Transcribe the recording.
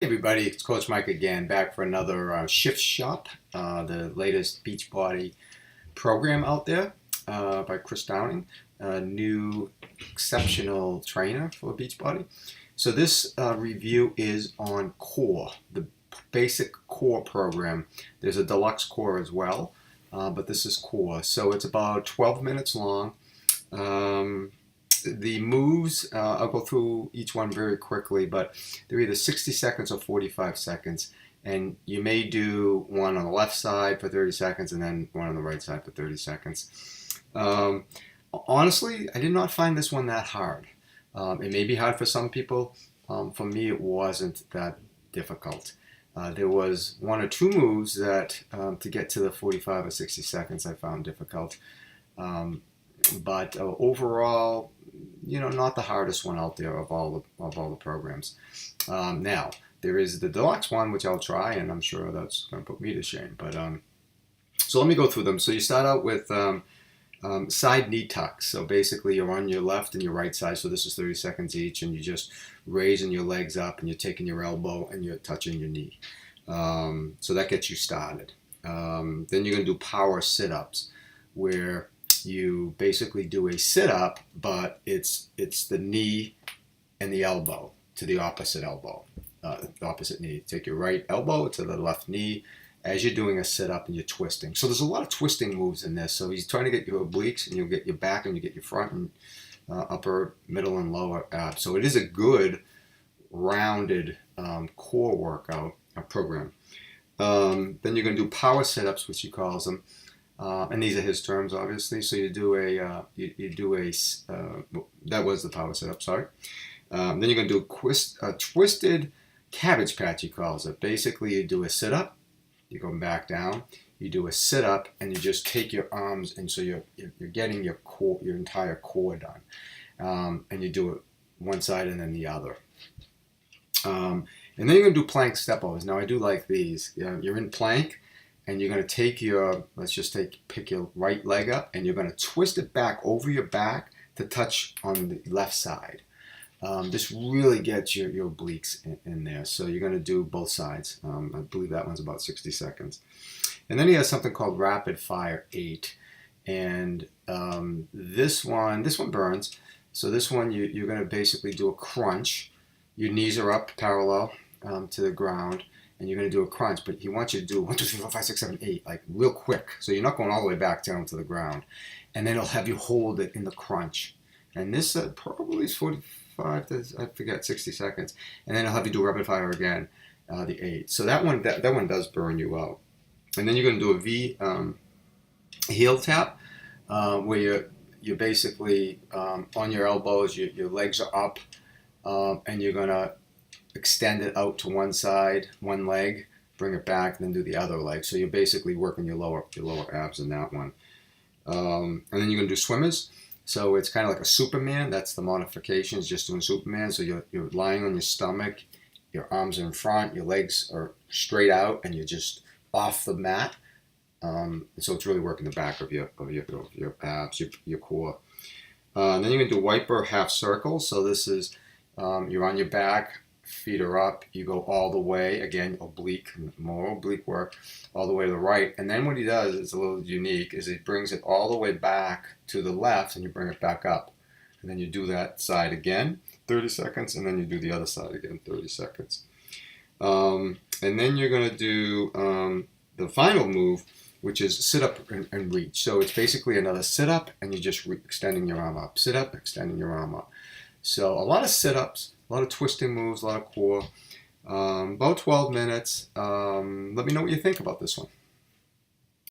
Hey everybody, it's Coach Mike again, back for another Shift Shop, the latest Beachbody program out there by Chris Downing, a new exceptional trainer for Beachbody. So this review is on Core, the basic Core program. There's a deluxe Core as well, but this is Core. So it's about 12 minutes long. The moves, I'll go through each one very quickly, but they're either 60 seconds or 45 seconds. And you may do one on the left side for 30 seconds and then one on the right side for 30 seconds. Honestly, I did not find this one that hard. It may be hard for some people. For me, it wasn't that difficult. There was one or two moves that to get to the 45 or 60 seconds I found difficult. But overall, not the hardest one out there of all the programs. Now, there is the deluxe one, which I'll try, and I'm sure that's going to put me to shame. But so let me go through them. So you start out with side knee tucks. So basically, you're on your left and your right side. So this is 30 seconds each, and you're just raising your legs up, and you're taking your elbow, and you're touching your knee. So that gets you started. Then you're going to do power sit-ups, where you basically do a sit-up, but it's the knee and the elbow to the opposite elbow, the opposite knee. Take your right elbow to the left knee as you're doing a sit-up and you're twisting. So there's a lot of twisting moves in this. So he's trying to get your obliques, and you'll get your back, and you get your front and upper, middle, and lower abs. So it is a good, rounded core workout program. Then you're going to do power sit-ups, which he calls them. And these are his terms, obviously. So you do a that was the power setup. Sorry. Then you're going to do a twisted cabbage patch, he calls it. Basically, you do a sit up, you go back down, you do a sit up, and you just take your arms, and so you're getting your core, your entire core done, and you do it one side and then the other. And then you're going to do plank step overs. Now I do like these. You're in plank. And you're going to take your, pick your right leg up, and you're going to twist it back over your back to touch on the left side. This really gets your obliques in there. So you're going to do both sides. I believe that one's about 60 seconds. And then he has something called Rapid Fire 8. And this one burns. So this one, you're going to basically do a crunch. Your knees are up parallel to the ground. And you're going to do a crunch, but he wants you to do 1, 2, 3, 4, 5, 6, 7, 8, like real quick. So you're not going all the way back down to the ground. And then he'll have you hold it in the crunch. And this probably is 45 to, I forget, 60 seconds. And then he'll have you do rapid fire again, the 8. So that one does burn you out. And then you're going to do a V heel tap, where you're basically on your elbows, your legs are up, and you're going to extend it out to one side, one leg, bring it back, and then do the other leg. So you're basically working your lower abs in that one. And then you're going to do swimmers. So it's kind of like a Superman. That's the modification, is just doing Superman. So you're lying on your stomach, your arms are in front, your legs are straight out, and you're just off the mat. So it's really working the back of your abs, your core. And then you're going to do wiper half circles. So this is, you're on your back, feet are up, you go all the way, again, more oblique work, all the way to the right. And then what he does is a little unique, is he brings it all the way back to the left, and you bring it back up. And then you do that side again, 30 seconds, and then you do the other side again, 30 seconds. And then you're going to do the final move, which is sit up and reach. So it's basically another sit up, and you're just extending your arm up. Sit up, extending your arm up. So a lot of sit-ups, a lot of twisting moves, a lot of core. About 12 minutes. Let me know what you think about this one.